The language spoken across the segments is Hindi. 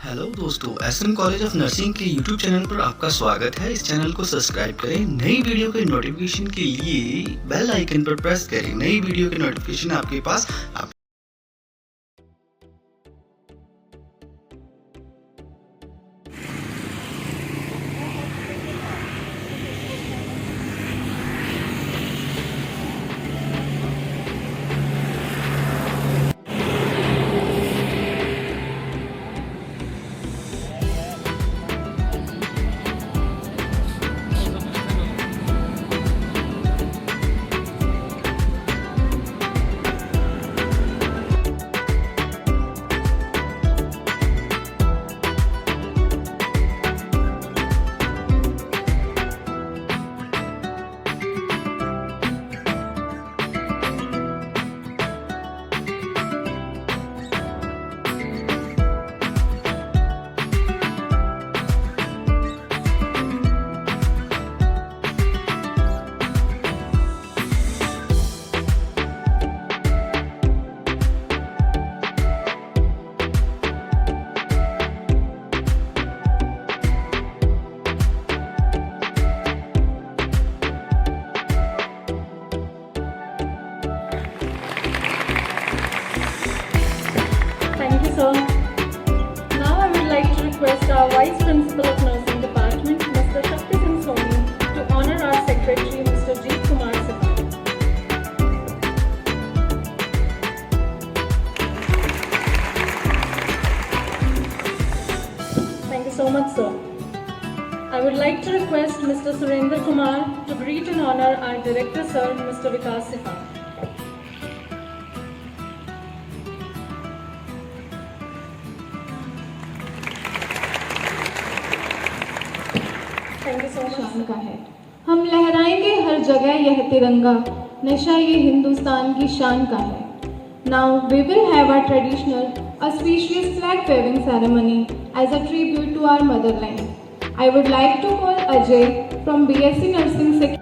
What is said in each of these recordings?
हेलो दोस्तों, एसएम कॉलेज ऑफ नर्सिंग के यूट्यूब चैनल पर आपका स्वागत है। इस चैनल को सब्सक्राइब करें। नई वीडियो के नोटिफिकेशन के लिए बेल आइकन पर प्रेस करें। नई वीडियो के नोटिफिकेशन आपके पास Thank you, sir. Now I would like to request our Vice Principal of Nursing Department, Mr. Shakti Singh Soni, to honor our Secretary, Mr. Jeet Kumar Sipar. Thank you so much, sir. I would like to request Mr. Surendra Kumar to greet and honor our Director, Sir, Mr. Vikas Sipar. Thank you so much. शान का है। हम लहराएंगे हर जगह यह तिरंगा, नशा ये हिंदुस्तान की शान का है। Now we will have our traditional auspicious flag waving ceremony as a tribute to our motherland. I would like to call Ajay from BSc Nursing Second.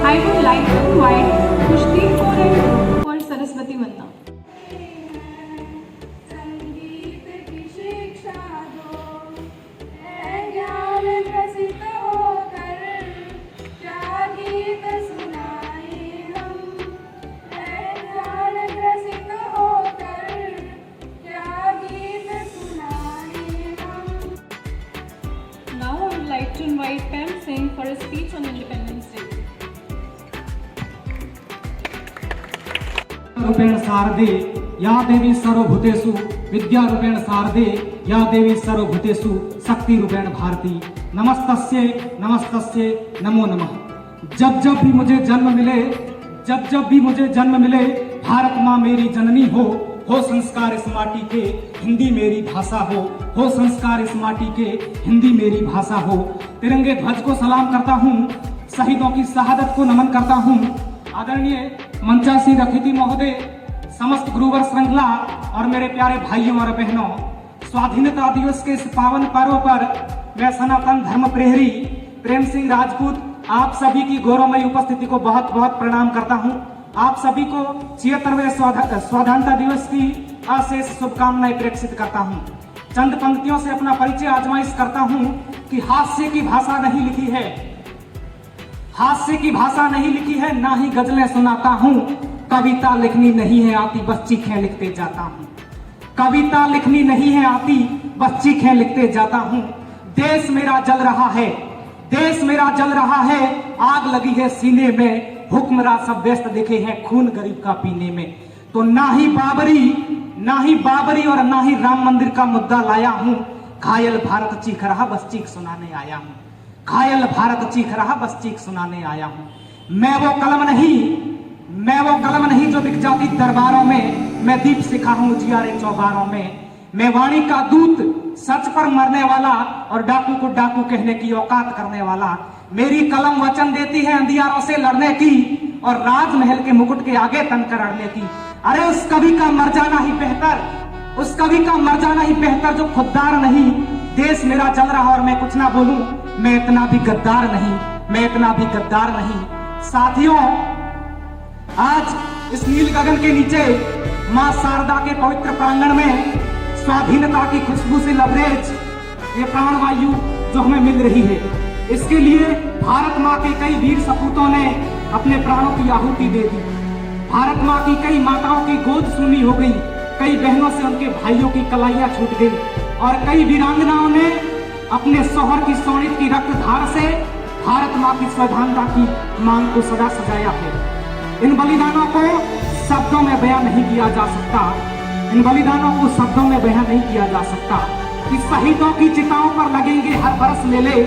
I would like to invite Kushdeep for Saraswati Vanna. Now I would like to invite Pam Singh for a speech on Independence Day. रूपेण शारदे या देवी सर्वभूतेषु विद्यारूपेण शारदे या देवी सर्वभूतेषु शक्ति रूपेण भारती नमस्तस्ये नमस्तस्ये नमो नमः। जब जब भी मुझे जन्म मिले भारत माँ मेरी जननी हो संस्कार इस माटी के हिंदी मेरी भाषा हो संस्कार इस माटी के हिंदी मेरी भाषा हो। तिरंगे ध्वज को सलाम करता हूँ, शहीदों की शहादत को नमन करता हूँ। आदरणीय मंचासीन अतिथि महोदय, समस्त गुरुवर श्रृंखला और मेरे प्यारे भाइयों और बहनों, स्वाधीनता दिवस के इस पावन पर्व पर मैं सनातन धर्म प्रहरी प्रेम सिंह राजपूत आप सभी की गौरवमयी उपस्थिति को बहुत बहुत प्रणाम करता हूं। आप सभी को 76वें स्वाधीनता दिवस की अशेष शुभकामनाएं प्रेषित करता हूं। चंद पंक्तियों से अपना परिचय आजमाइश करता हूं कि हास्य की भाषा नहीं लिखी है, हास्य की भाषा नहीं लिखी है, ना ही गजलें सुनाता हूँ, कविता लिखनी नहीं है आती, बस चीखें लिखते जाता हूँ। कविता लिखनी नहीं है आती, बस चीखें लिखते जाता हूँ। देश मेरा जल रहा है, देश मेरा जल रहा है, आग लगी है सीने में, हुक्मरान सब व्यस्त दिखे हैं खून गरीब का पीने में। तो ना ही बाबरी और ना ही राम मंदिर का मुद्दा लाया हूँ, घायल भारत चीख रहा बस चीख सुनाने आया हूँ, घायल भारत चीख रहा बस चीख सुनाने आया हूँ। मैं वो कलम नहीं जो बिक जाती दरबारों में, मैं दीप सिखा हूँ उजियारे चौबारों में। मैं वाणी का दूत, सच पर मरने वाला और डाकू को डाकू कहने की औकात करने वाला। मेरी कलम वचन देती है अंधियारों से लड़ने की और राजमहल के मुकुट के आगे तनकर अड़ने की। अरे उस कवि का मर जाना ही बेहतर, उस कवि का मर जाना ही बेहतर जो खुददार नहीं। देश मेरा जल रहा और मैं कुछ ना बोलूं, मैं इतना भी गद्दार नहीं, मैं इतना भी गद्दार नहीं। साथियों, आज इस नील गगन के नीचे मां शारदा के पवित्र प्रांगण में स्वाधीनता की खुशबू से लबरेज ये प्राणवायु जो हमें मिल रही है, इसके लिए भारत माँ के कई वीर सपूतों ने अपने प्राणों की आहुति दे दी। भारत माँ की कई माताओं की गोद सूनी हो गई, कई बहनों से उनके भाइयों की कलाइयां छूट गई और कई वीरांगनाओं ने अपने शौहर की सोनित की रक्तधार से भारत माँ की स्वाधीनता की मांग को सदा सजाया है। इन बलिदानों को शब्दों में बयां नहीं किया जा सकता, इन बलिदानों को शब्दों में बयां नहीं किया जा सकता। कि शहीदों की चिताओं पर लगेंगे हर बरस मेले,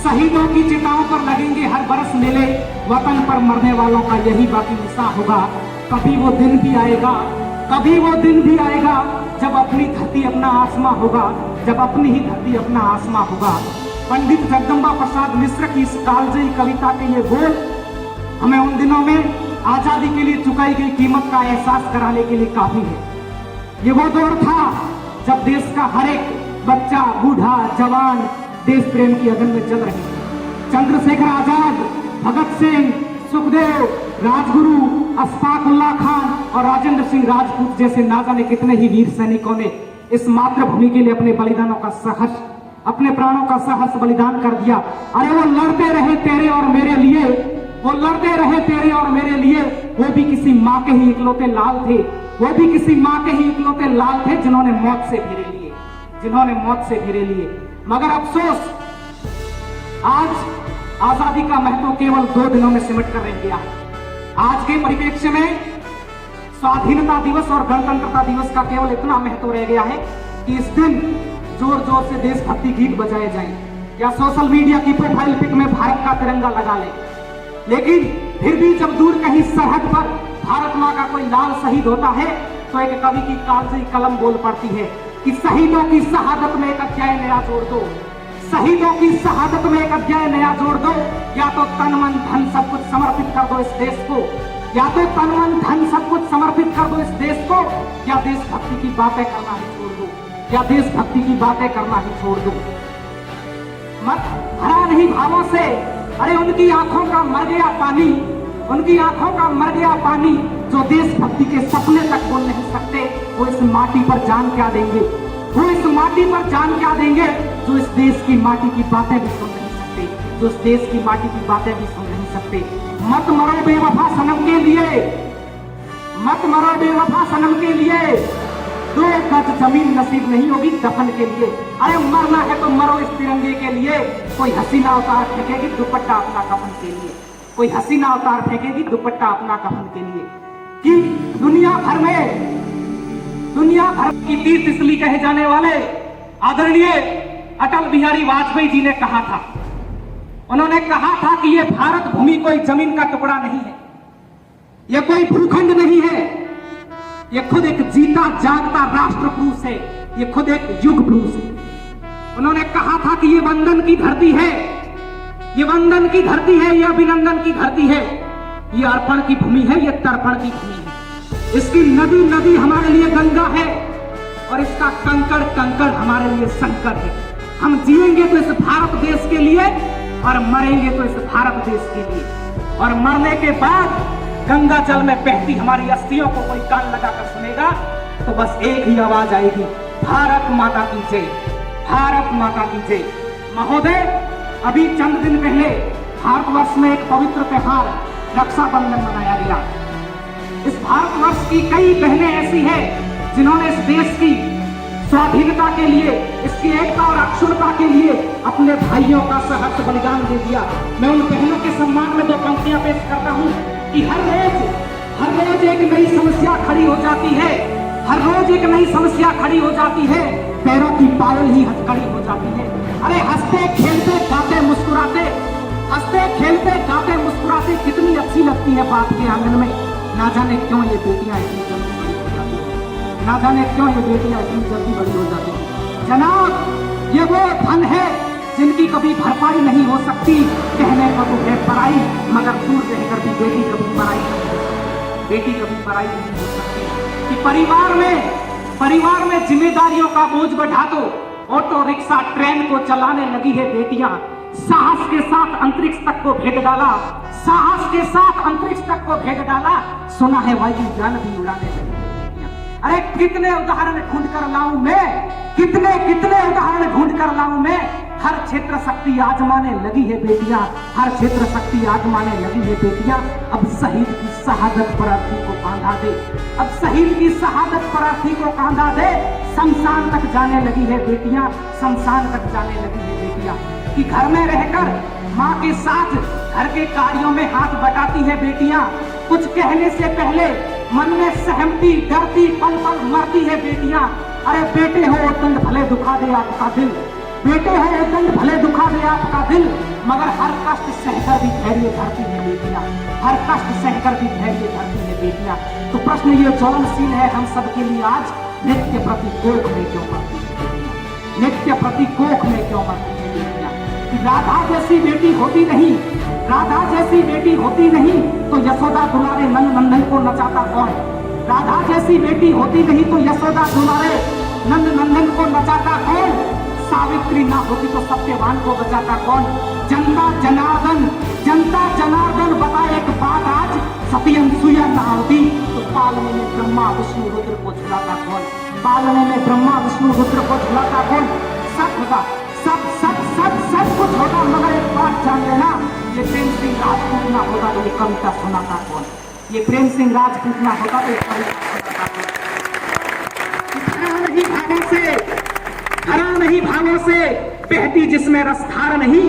शहीदों की चिताओं पर लगेंगे हर बरस मेले, वतन पर मरने वालों का यही बाकी हिस्सा होगा। कभी वो दिन भी आएगा, कभी वो दिन भी आएगा जब अपनी धरती अपना आसमां होगा, जब अपनी ही धरती अपना आसमां होगा। पंडित जगदम्बा प्रसाद मिश्र की इस कालजयी कविता के ये बोल हमें उन दिनों में आजादी के लिए चुकाई गई कीमत का एहसास कराने के लिए काफी है। ये वो दौर था जब देश का हर एक बच्चा, बूढ़ा, जवान देश प्रेम की अगन में जल रहे थे। चंद्रशेखर आजाद, भगत सिंह, सुखदेव, राजगुरु, अशफाक उल्लाह खान और राजेंद्र सिंह राजपूत जैसे ना जाने कितने ही वीर सैनिकों ने इस मातृभूमि के लिए अपने बलिदानों का सहर्ष, अपने प्राणों का सहर्ष बलिदान कर दिया। अरे वो लड़ते रहे तेरे और मेरे लिए, वो लड़ते रहे तेरे और मेरे लिए। वो भी किसी माँ के ही इकलौते लाल थे, वो भी किसी माँ के ही इकलौते लाल थे जिन्होंने मौत से घेरे लिए, जिन्होंने मौत से घेरे लिए। मगर अफसोस, आज आजादी का महत्व केवल 2 दिनों में सिमट कर रह गया। आज के परिप्रेक्ष्य में स्वाधीनता दिवस और गणतंत्रता दिवस का केवल इतना महत्व रह गया है कि इस दिन जोर जोर से देशभक्ति गीत बजाए जाएं या सोशल मीडिया की प्रोफाइल पिक में भारत का तिरंगा लगा ले। लेकिन फिर भी जब दूर कहीं सरहद पर भारत माँ का कोई लाल शहीद होता है तो एक कवि की कालजयी कलम बोल पड़ती है कि शहीदों की शहादत में एक अध्याय नया जोड़ दो, शहीदों की शहादत में एक अध्याय नया जोड़ दो। या तो तन मन धन सब कुछ समर्पित कर दो इस देश को, या तो तन मन धन सब कुछ समर्पित कर दो इस देश को, या देशभक्ति की बातें करना ही छोड़ दो, या देशभक्ति की बातें करना ही छोड़ दो। मत भरा नहीं भावों से, अरे उनकी आंखों का मर गया पानी, उनकी आंखों का मर गया पानी। जो देशभक्ति के सपने तक बोल नहीं सकते, वो इस माटी पर जान क्या देंगे, वो इस माटी पर जान क्या देंगे जो इस देश की माटी की बातें भी सुन नहीं सकते, जो इस देश की माटी की बातें भी सुन नहीं सकते। मत मरो बेवफा सनम के लिए, मत मरो बेवफा सनम के लिए, 2 गज जमीन नसीब नहीं होगी दफन के लिए। अरे मरना है तो मरो इस तिरंगे के लिए। कोई हसीना उतार फेंकेगी दुपट्टा अपना कफन के लिए, कोई हसीना उतार फेंकेगी दुपट्टा अपना कफन के लिए। कि दुनिया भर की तीर्थ स्थली कहे जाने वाले आदरणीय अटल बिहारी वाजपेयी जी ने कहा था, उन्होंने कहा था कि ये भारत भूमि कोई जमीन का टुकड़ा नहीं है, ये कोई भूखंड नहीं है, ये खुद एक जीता जागता राष्ट्र पुरुष है, ये खुद एक युग पुरुष है। उन्होंने कहा था कि ये वंदन की धरती है, ये वंदन की धरती है, ये अभिनंदन की धरती है, ये अर्पण की भूमि है, ये तर्पण की भूमि है। इसकी नदी नदी हमारे लिए गंगा है और इसका कंकड़ कंकड़ हमारे लिए संकट है। हम जिएंगे तो इस भारत देश के लिए और मरेंगे तो इस भारत देश के लिए। और मरने के बाद गंगा जल में बहती हमारी अस्थियों को कोई कान लगाकर सुनेगा तो बस एक ही आवाज आएगी, भारत माता की जय, भारत माता की जय। महोदय, अभी चंद दिन पहले भारतवर्ष में एक पवित्र त्योहार रक्षाबंधन मनाया गया। इस भारतवर्ष की कई बहनें ऐसी हैं जिन्होंने इस देश की स्वाधीनता के लिए, इसकी एकता और अक्षुण्णता के लिए अपने भाइयों का सहर्ष बलिदान दे दिया। मैं उन बहनों के सम्मान में 2 पंक्तियां पेश करता हूं कि हर रोज एक नई समस्या खड़ी हो जाती है, हर रोज एक नई समस्या खड़ी हो जाती है, पैरों की पायल ही हथकड़ी हो जाती है। अरे हंसते खेलते गाते मुस्कुराते, हंसते खेलते गाते मुस्कुराते कितनी अच्छी लगती है बात के आंगन में। ना जाने क्यों ये बेटियां इतनी जल्दी बड़ी हो जाती हैं, ना जाने क्यों ये बेटियां इतनी जल्दी बड़ी हो जाती हैं। जनाब, ये वो धन है जिनकी कभी भरपाई नहीं हो सकती। कहने को तो है पराई, मगर दूर रहकर भी बेटी कभी पराई नहीं हो सकती। कि परिवार में जिम्मेदारियों का बोझ बढ़ा दो, ऑटो रिक्शा ट्रेन को चलाने लगी है बेटियां। साहस के साथ अंतरिक्ष तक को भेज डाला, साहस के साथ अंतरिक्ष तक को भेज डाला, सुना है वायुयान भी उड़ाने लगी है बेटियां। अरे कितने उदाहरण ढूंढ कर लाऊं मैं, कितने उदाहरण ढूंढ कर लाऊं मैं। हर क्षेत्र शक्ति आजमाने लगी है बेटियां, हर क्षेत्र शक्ति आजमाने लगी है बेटियां। अब शहीद की शहादत पर अर्थी को कांधा दे, अब शहीद की शहादत पर अर्थी को कांधा दे। शमशान तक जाने लगी है बेटियां, शमशान तक जाने लगी है बेटियां। कि घर में रहकर माँ के साथ घर के कार्यों में हाथ बटाती है बेटियां। कुछ कहने से पहले मन में सहमती, डरती, पल पल मरती है बेटियां। अरे बेटे हो दंड भले दुखा दे आपका दिल, बेटे हो दंड भले दुखा दे आपका दिल, मगर हर कष्ट सहकर भी धैर्य धरती है बेटियां, हर कष्ट सहकर भी धैर्य धरती है बेटियां। तो प्रश्न ये ज्वलनशील है हम सबके लिए आज, नित्य प्रति कोख में क्यों मरती है बेटियां, नित्य प्रति कोख में क्यों मरती है बेटियां। राधा जैसी बेटी होती नहीं, राधा जैसी बेटी होती नहीं तो यशोदा दुलारे नंद नंदन को नचाता कौन। राधा जैसी बेटी होती नहीं तो यशोदा दुलारे नंद नंदन को नचाता कौन। सावित्री ना होती तो सत्यवान को बचाता कौन। जनता जनार्दन बता एक बात आज, सती अनसुईया ना होती तो पालने में ब्रह्मा विष्णु रुद्र को झुलाता कौन, पालने में ब्रह्मा विष्णु रुद्र को झुलाता कौन। सब होगा, सब कुछ होगा, मगर एक बात जान लेना, ये प्रेम सिंह राजपूत ना होता तो ये कविता सुनाता कौन, ये प्रेम सिंह राजपूत ना होता तो ये कविता सुनाता कौन। हरा नहीं भावों से बहती जिसमें रसधार नहीं,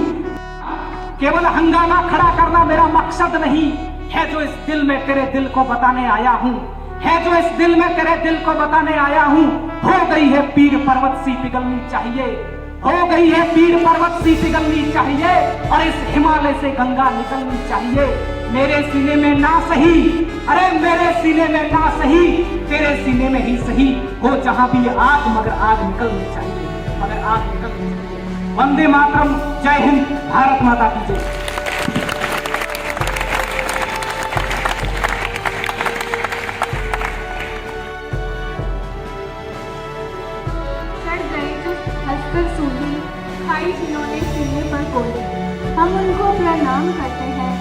केवल हंगामा खड़ा करना मेरा मकसद नहीं है। जो इस दिल में तेरे दिल को बताने आया हूँ, है जो इस दिल में तेरे दिल को बताने आया हूँ। हो गई है पीर पर्वत सी पिघलनी चाहिए, हो गई है पीर पर्वत सी पिघलनी चाहिए, और इस हिमालय से गंगा निकलनी चाहिए। मेरे सीने में ना सही, अरे मेरे सीने में ना सही, तेरे सीने में ही सही हो जहां भी आग, मगर आग निकलनी चाहिए, मगर आग निकलनी चाहिए। वंदे मातरम, जय हिंद, भारत माता की जय। जिन्होंने सीने पर गोली, हम उनको प्रणाम करते हैं।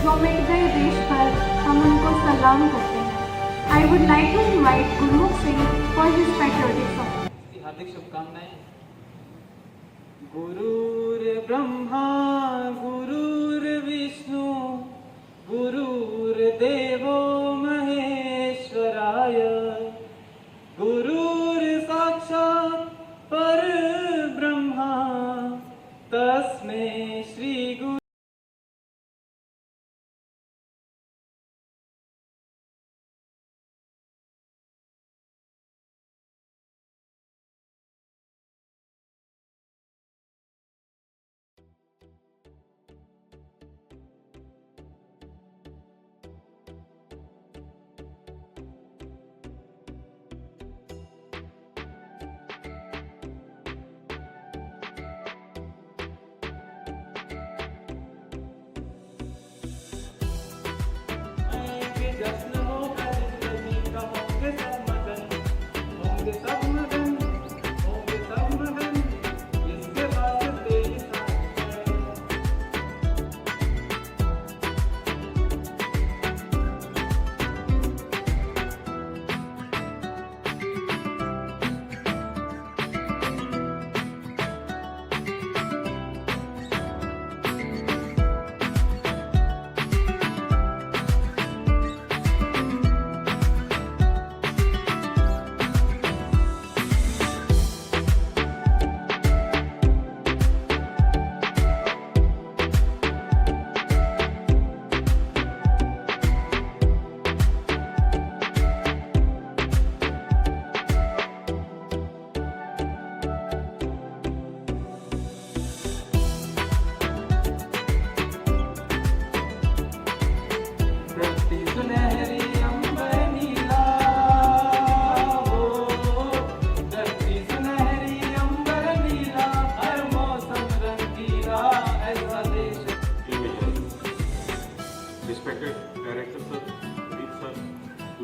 जो मिट गए देश पर, हम उनको सलाम करते हैं। I would like to invite Gurmukh Singh for his patriotic song. हार्दिक शुभकामनाएं। गुरुर ब्रह्मा गुरुर विष्णु गुरुर्देवो महेश्वराय, गुरुर साक्षात् परब्रह्मा तस्मै श्री गुरु।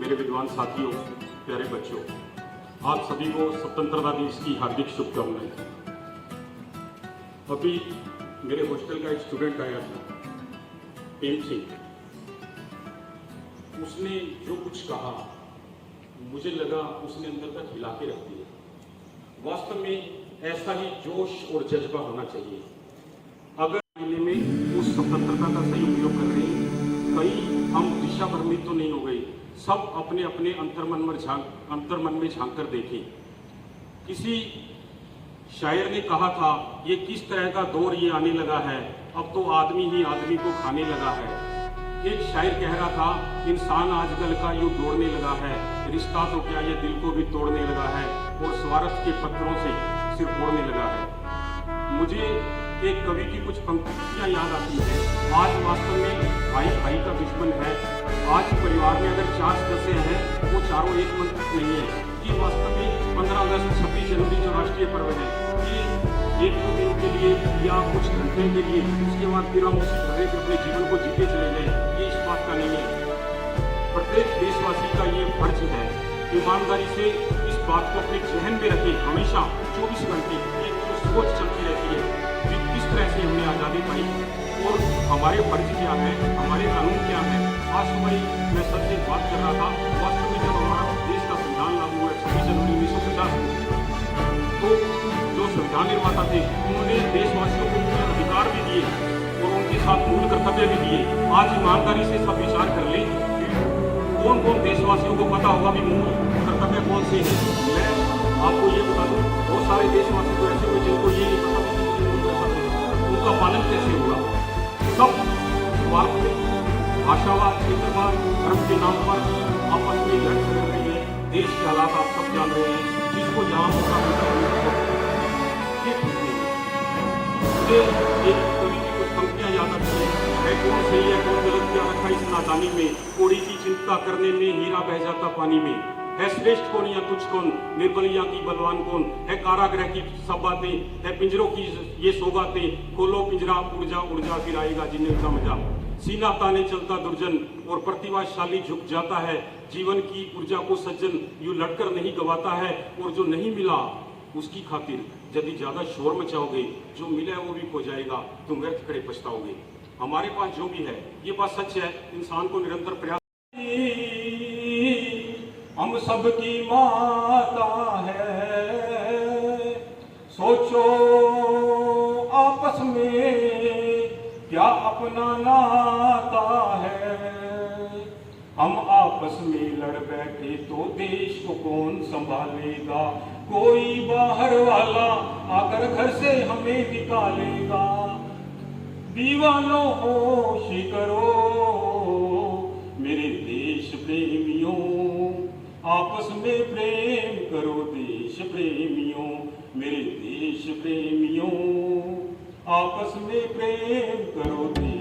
मेरे विद्वान साथियों, प्यारे बच्चों, आप सभी को स्वतंत्रता दिवस की हार्दिक शुभकामनाएं। अभी मेरे हॉस्टल का एक स्टूडेंट आया था, प्रेम सिंह। उसने जो कुछ कहा मुझे लगा उसने अंदर तक हिला के रख दिया। वास्तव में ऐसा ही जोश और जज्बा होना चाहिए। अगर महीने में उस स्वतंत्रता का सही उपयोग कर रहे हैं, कहीं हम दिशा भ्रमित तो नहीं हो गए। सब अपने अपने अंतर्मन में झांक कर देखें। किसी शायर ने कहा था, ये किस तरह का दौर ये आने लगा है, अब तो आदमी ही आदमी को खाने लगा है। एक शायर कह रहा था, इंसान आजकल का यूं दौड़ने लगा है, रिश्ता तो क्या ये दिल को भी तोड़ने लगा है और स्वार्थ के पत्थरों से सिर फोड़ने लगा है। मुझे एक कवि की कुछ पंक्तियां याद आती है। आज वास्तव में भाई भाई का दुश्मन है। आज परिवार में अगर 4 सदस्य हैं, वो चारों एक मन नहीं है। ये वास्तव में 15 अगस्त 26 जनवरी जो राष्ट्रीय पर्व है, ये 1-2 दिन के लिए या कुछ घंटे के लिए, उसके बाद फिर हम उसी तरह से अपने जीवन को जीते चले गए, ये इस बात का नहीं है। प्रत्येक देशवासी का ये फर्ज है ईमानदारी से इस बात को अपने जहन में रखे, हमेशा 24 घंटे एक जो सोच चलती रहती है कि किस तरह से हमने आज़ादी पाई और हमारे फर्ज क्या है, हमारे कानून क्या है। आज सुबह मैं सबसे बात कर रहा था, वास्तव में जब हमारा देश का संविधान लागू हुआ 26 जनवरी 1950 को, तो जो संविधान निर्माता थे उन्होंने देशवासियों को मूल अधिकार भी दिए और उनके साथ मूल कर्तव्य भी दिए। आज ईमानदारी से सब विचार कर ले, कौन कौन देशवासियों को पता होगा भी मूल कर्तव्य कौन से हैं। मैं आपको ये बता दूं, बहुत सारे देशवासी तो ऐसे हुए जिनको ये नहीं पता कि मुझे मूल कर्तव्य, उनका पालन कैसे होगा। सब स्वार्थ में भाषावाद, क्षेत्रवाद, धर्म के नाम पर आपस में लड़ रह रही है। देश के हालात आप सब जान रहे हैं, जिसको जहाँ मौका मिलता है मुझे एक कवि की कुछ पंक्तियां याद आती है, कौन सही है कौन गलत, क्या रखा इस नादानी में, कोड़ी की चिंता करने में हीरा बह जाता पानी में। है श्रेष्ठ कौन या तुझ कौन, निर्बल या की बलवान कौन, है कारागृह की सब बातें, है पिंजरों की ये सौगातें, खोलो पिंजरा उड़ जा फिर आएगा जिन्हें का मजा। सीना ताने चलता दुर्जन और प्रतिभाशाली झुक जाता है, जीवन की ऊर्जा को सज्जन यूं लड़कर नहीं गवाता है। और जो नहीं मिला उसकी खातिर यदि ज्यादा शोर मचाओगे, जो मिला है वो भी खो जाएगा, तुम व्यर्थ खड़े पछताओगे। हमारे पास जो भी है ये बात सच है, इंसान को निरंतर प्रयास। हम सबकी माता है, सोचो आपस में क्या अपना नाता है। हम आपस में लड़ बैठे तो देश को कौन संभालेगा, कोई बाहर वाला आकर घर से हमें निकालेगा। दीवानों होश करो मेरे देश प्रेमियों, आपस में प्रेम करो देश प्रेमियों, मेरे देश प्रेमियों, आपस में प्रेम करो देश।